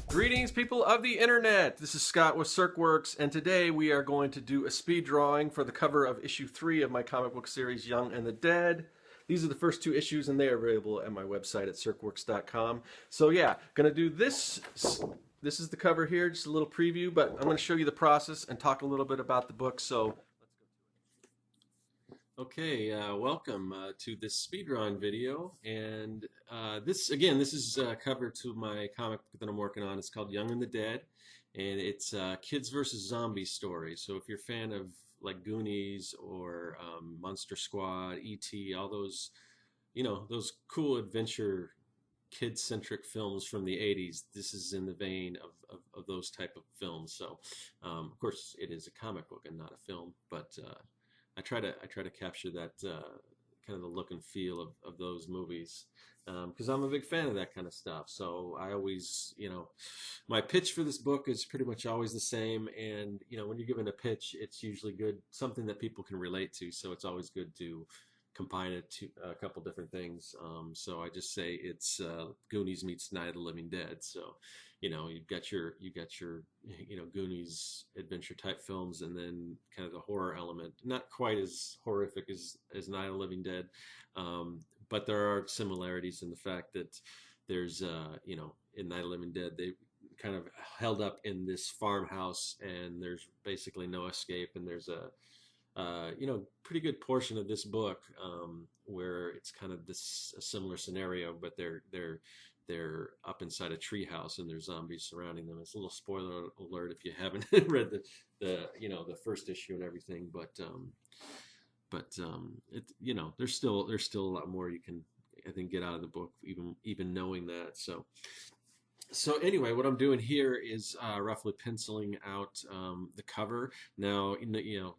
Greetings, people of the internet. This is Scott with CircWorks, and today we are going to do a speed drawing for the cover of issue 3 of my comic book series, Young and the Dead. These are the first 2 issues, and they are available at my website at circworks.com. So yeah, gonna do this. This is the cover here, just a little preview, but I'm gonna show you the process and talk a little bit about the book. So okay, welcome to this speed drawing video, and this is a cover to my comic book that I'm working on. It's called Young and the Dead, and it's kids versus zombies story. So if you're a fan of like Goonies or Monster Squad, E.T., all those, those cool adventure kid-centric films from the 80s, this is in the vein of those type of films. So of course it is a comic book and not a film, but I try to capture that kind of the look and feel of those movies, because I'm a big fan of that kind of stuff. So I always, my pitch for this book is pretty much always the same. And when you're given a pitch, it's usually good, something that people can relate to. So it's always good to combine it to a couple different things. So I just say it's Goonies meets Night of the Living Dead. So you've got your Goonies adventure type films, and then kind of the horror element, not quite as horrific as Night of the Living Dead, but there are similarities in the fact that there's in Night of the Living Dead they kind of held up in this farmhouse, and there's basically no escape, and there's a pretty good portion of this book where it's kind of a similar scenario, but they're up inside a treehouse and there's zombies surrounding them. It's a little spoiler alert if you haven't read the first issue and everything, but there's still a lot more you can, I think, get out of the book even knowing that. So anyway, what I'm doing here is roughly penciling out the cover. Now,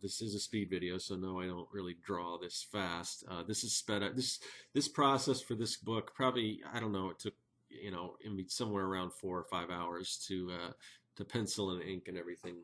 this is a speed video, so no, I don't really draw this fast. This is sped up. This process for this book probably, I don't know, it took somewhere around 4 or 5 hours to pencil and ink and everything.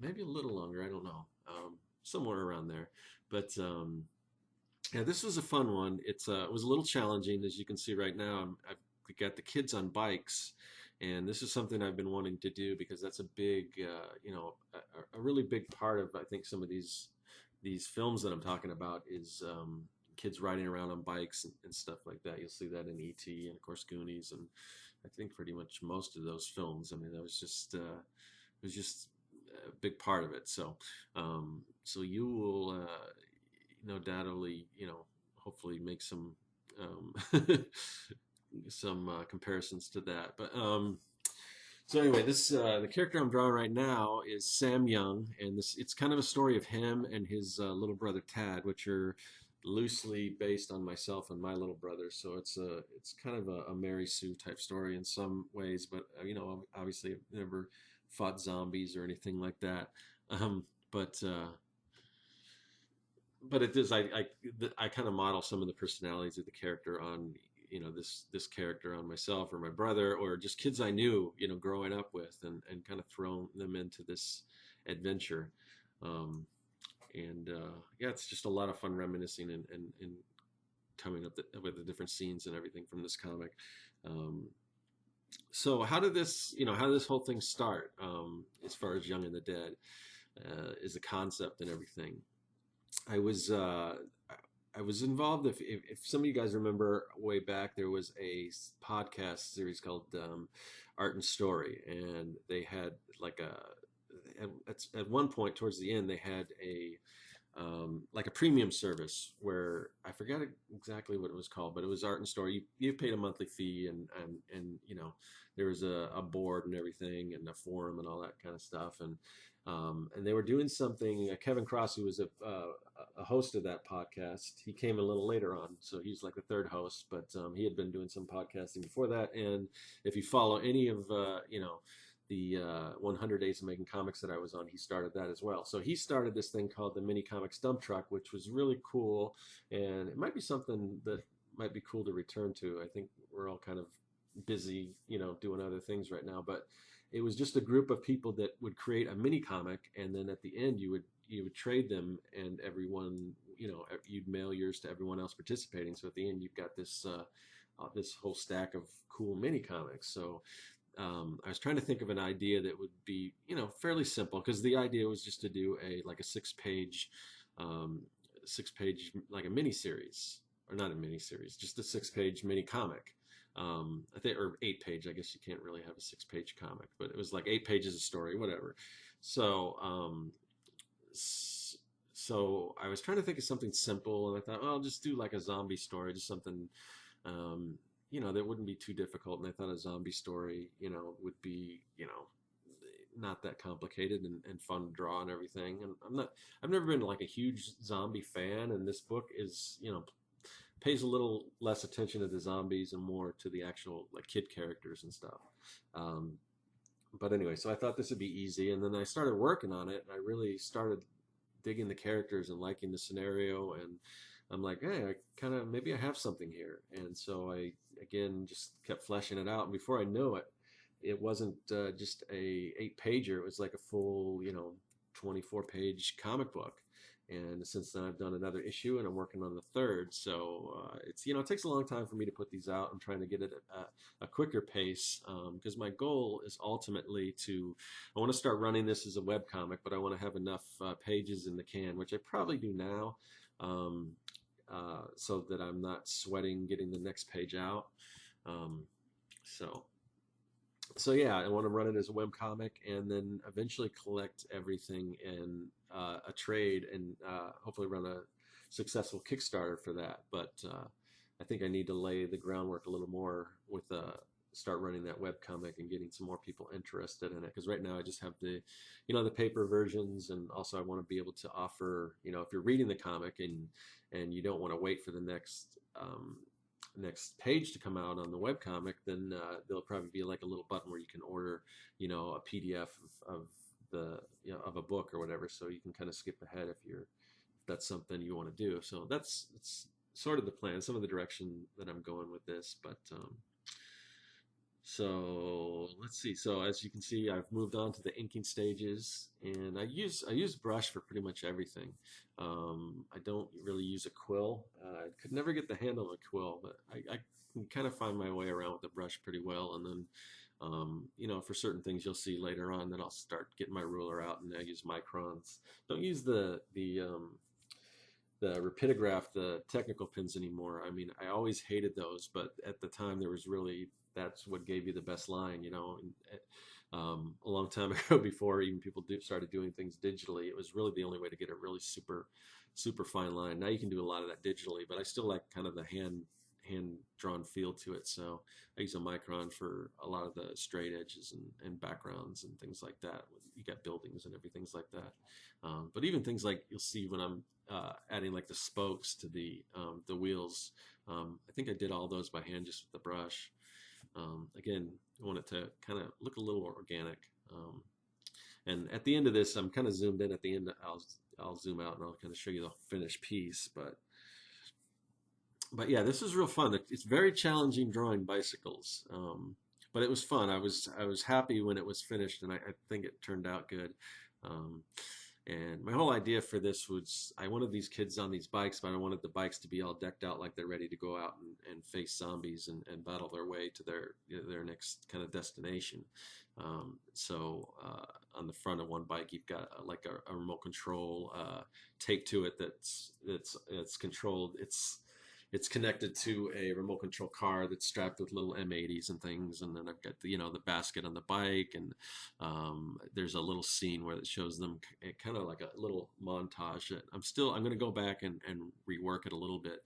Maybe a little longer, I don't know, somewhere around there. But yeah, this was a fun one. It was a little challenging, as you can see right now. I've got the kids on bikes, and this is something I've been wanting to do because that's a big, a really big part of, I think, some of these films that I'm talking about is kids riding around on bikes and stuff like that. You'll see that in E.T. and of course Goonies, and I think pretty much most of those films. I mean, that was just a big part of it. So so you will undoubtedly hopefully make some comparisons to that. But so anyway, this the character I'm drawing right now is Sam Young, and it's kind of a story of him and his little brother Tad, which are loosely based on myself and my little brother. So it's kind of a Mary Sue type story in some ways, but obviously I've never fought zombies or anything like that. But it is, I kind of model some of the personalities of the character on this character on myself or my brother, or just kids I knew growing up with, and kind of thrown them into this adventure. Yeah, it's just a lot of fun reminiscing and coming up with the different scenes and everything from this comic. So how did this whole thing start, as far as Young and the Dead is a concept and everything? I was involved. If some of you guys remember way back, there was a podcast series called Art and Story, and they had like at one point towards the end they had like a premium service where I forget exactly what it was called, but it was Art and Story. You paid a monthly fee, and there was a board and everything, and a forum and all that kind of stuff, and they were doing something. Kevin Cross, who was a host of that podcast, he came a little later on, so he's like the third host, but he had been doing some podcasting before that. And if you follow any of the 100 Days of Making Comics that I was on, he started that as well. So he started this thing called the Mini Comics Dump Truck, which was really cool, and it might be something that might be cool to return to. I think we're all kind of busy, doing other things right now, but it was just a group of people that would create a mini comic, and then at the end you would trade them, and everyone, you'd mail yours to everyone else participating. So at the end, you've got this whole stack of cool mini comics. So I was trying to think of an idea that would be, fairly simple, because the idea was just to do a six-page, um, six-page like a mini series, or not a mini series, just a six-page mini comic. I think, or 8-page. I guess you can't really have a six-page comic, but it was like 8 pages of story, whatever. So, so I was trying to think of something simple, and I thought, well, I'll just do like a zombie story, just something, um, that wouldn't be too difficult. And I thought a zombie story, would be, not that complicated and fun to draw and everything. And I've never been like a huge zombie fan, and this book is, pays a little less attention to the zombies and more to the actual like kid characters and stuff. Um, but anyway, so I thought this would be easy, and then I started working on it, and I really started digging the characters and liking the scenario, and I'm like, hey, I kind of, maybe I have something here. And so I again just kept fleshing it out, and before I knew it, it wasn't just a 8-pager. It was like a full, 24-page comic book. And since then, I've done another issue, and I'm working on the third. So it's, it takes a long time for me to put these out. I'm trying to get it at a quicker pace, because my goal is ultimately I want to start running this as a web comic, but I want to have enough pages in the can, which I probably do now, so that I'm not sweating getting the next page out. Um, so. So yeah, I want to run it as a web comic, and then eventually collect everything in a trade, and hopefully run a successful Kickstarter for that. But I think I need to lay the groundwork a little more with start running that web comic and getting some more people interested in it. Because right now I just have the paper versions, and also I want to be able to offer, if you're reading the comic and you don't want to wait for the next page to come out on the webcomic, then there'll probably be like a little button where you can order, a PDF of the of a book or whatever, so you can kind of skip ahead if that's something you want to do. So that's sort of the plan, some of the direction that I'm going with this. But so let's see. So as you can see, I've moved on to the inking stages, and I use brush for pretty much everything. I don't really use a quill. I could never get the handle of a quill, but I can kind of find my way around with the brush pretty well. And then, for certain things you'll see later on that I'll start getting my ruler out, and I use microns. Don't use the rapidograph, the technical pins anymore. I mean, I always hated those, but at the time that's what gave you the best line, a long time ago, before even people started doing things digitally. It was really the only way to get a really super, super fine line. Now you can do a lot of that digitally, but I still like kind of the hand drawn feel to it. So I use a micron for a lot of the straight edges and backgrounds and things like that. You got buildings and everything like that. But even things like you'll see when I'm adding like the spokes to the wheels. I think I did all those by hand just with the brush. Again, I want it to kind of look a little organic. And at the end of this, I'm kind of zoomed in. At the end, I'll zoom out and I'll kind of show you the finished piece. But yeah, this is real fun. It's very challenging drawing bicycles, but it was fun. I was happy when it was finished, and I think it turned out good. And my whole idea for this was I wanted these kids on these bikes, but I wanted the bikes to be all decked out like they're ready to go out and face zombies and battle their way to their next kind of destination. So on the front of one bike, you've got like a remote control taped to it that's controlled. It's connected to a remote control car that's strapped with little M80s and things, and then I've got the basket on the bike, and there's a little scene where it shows them kind of like a little montage. I'm going to go back and rework it a little bit,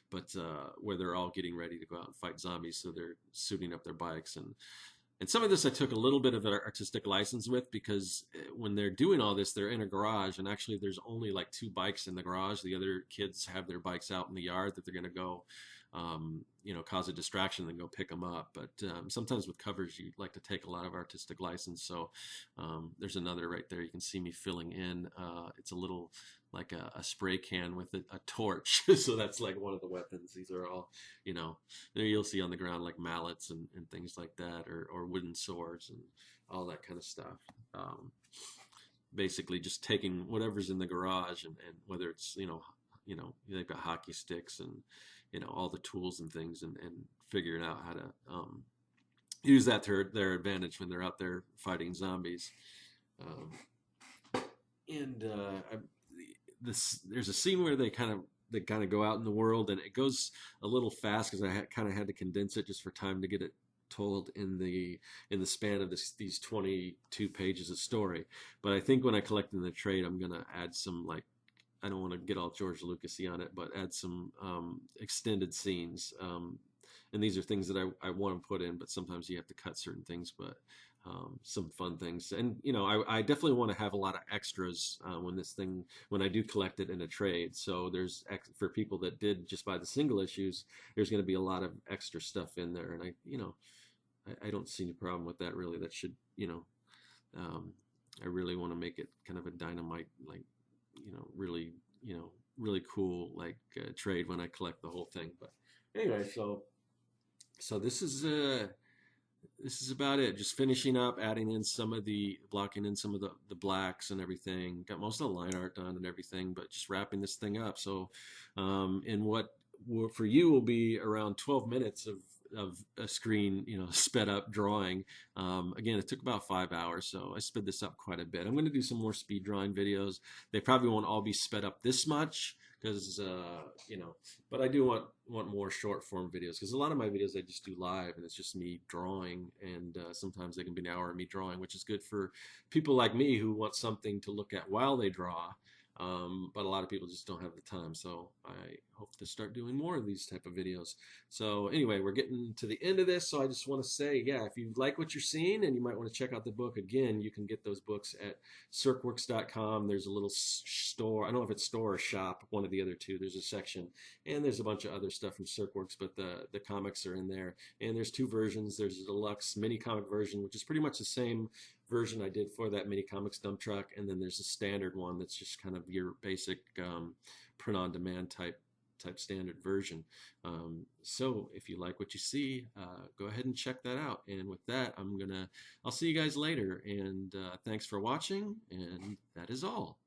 but where they're all getting ready to go out and fight zombies, so they're suiting up their bikes. And some of this I took a little bit of an artistic license with, because when they're doing all this, they're in a garage, and actually there's only like 2 bikes in the garage. The other kids have their bikes out in the yard that they're going to go cause a distraction, then go pick them up. But sometimes with covers, you like to take a lot of artistic license. So there's another right there. You can see me filling in. It's a little like a spray can with a torch. So that's like one of the weapons. These are all, there you'll see on the ground like mallets and things like that, or wooden swords and all that kind of stuff. Basically just taking whatever's in the garage and whether it's, they've got hockey sticks and, all the tools and things and figuring out how to use that to their advantage when they're out there fighting zombies. There's a scene where they kind of go out in the world, and it goes a little fast because I kind of had to condense it just for time to get it told in the span of these 22 pages of story. But I think when I collect in the trade, I'm gonna add some, like, I don't want to get all George Lucas-y on it, but add some extended scenes. And these are things that I want to put in, but sometimes you have to cut certain things. But some fun things, and I definitely want to have a lot of extras when I do collect it in a trade. So there's, for people that did just buy the single issues, there's going to be a lot of extra stuff in there, and I don't see any problem with that, really. That should, I really want to make it kind of a dynamite, like, really, really cool, like, trade when I collect the whole thing. But anyway, so this is about it. Just finishing up, blocking in some of the blacks and everything. Got most of the line art done and everything, but just wrapping this thing up. So, in what for you will be around 12 minutes of a screen, sped up drawing. Again, it took about 5 hours, so I sped this up quite a bit. I'm going to do some more speed drawing videos. They probably won't all be sped up this much because, but I do want more short form videos, because a lot of my videos I just do live and it's just me drawing, and sometimes they can be an hour of me drawing, which is good for people like me who want something to look at while they draw. But a lot of people just don't have the time, so I hope to start doing more of these type of videos. So anyway, we're getting to the end of this, so I just want to say, yeah, if you like what you're seeing and you might want to check out the book, again, you can get those books at circworks.com. There's a little store, I don't know if it's store or shop, one of the other two. There's a section, and there's a bunch of other stuff from Circworks, but the comics are in there. And there's two versions. There's a deluxe mini comic version, which is pretty much the same version I did for that mini comics dump truck, and then there's a standard one that's just kind of your basic print on demand type standard version. So if you like what you see, go ahead and check that out. And with that, I'll see you guys later, and thanks for watching, and that is all.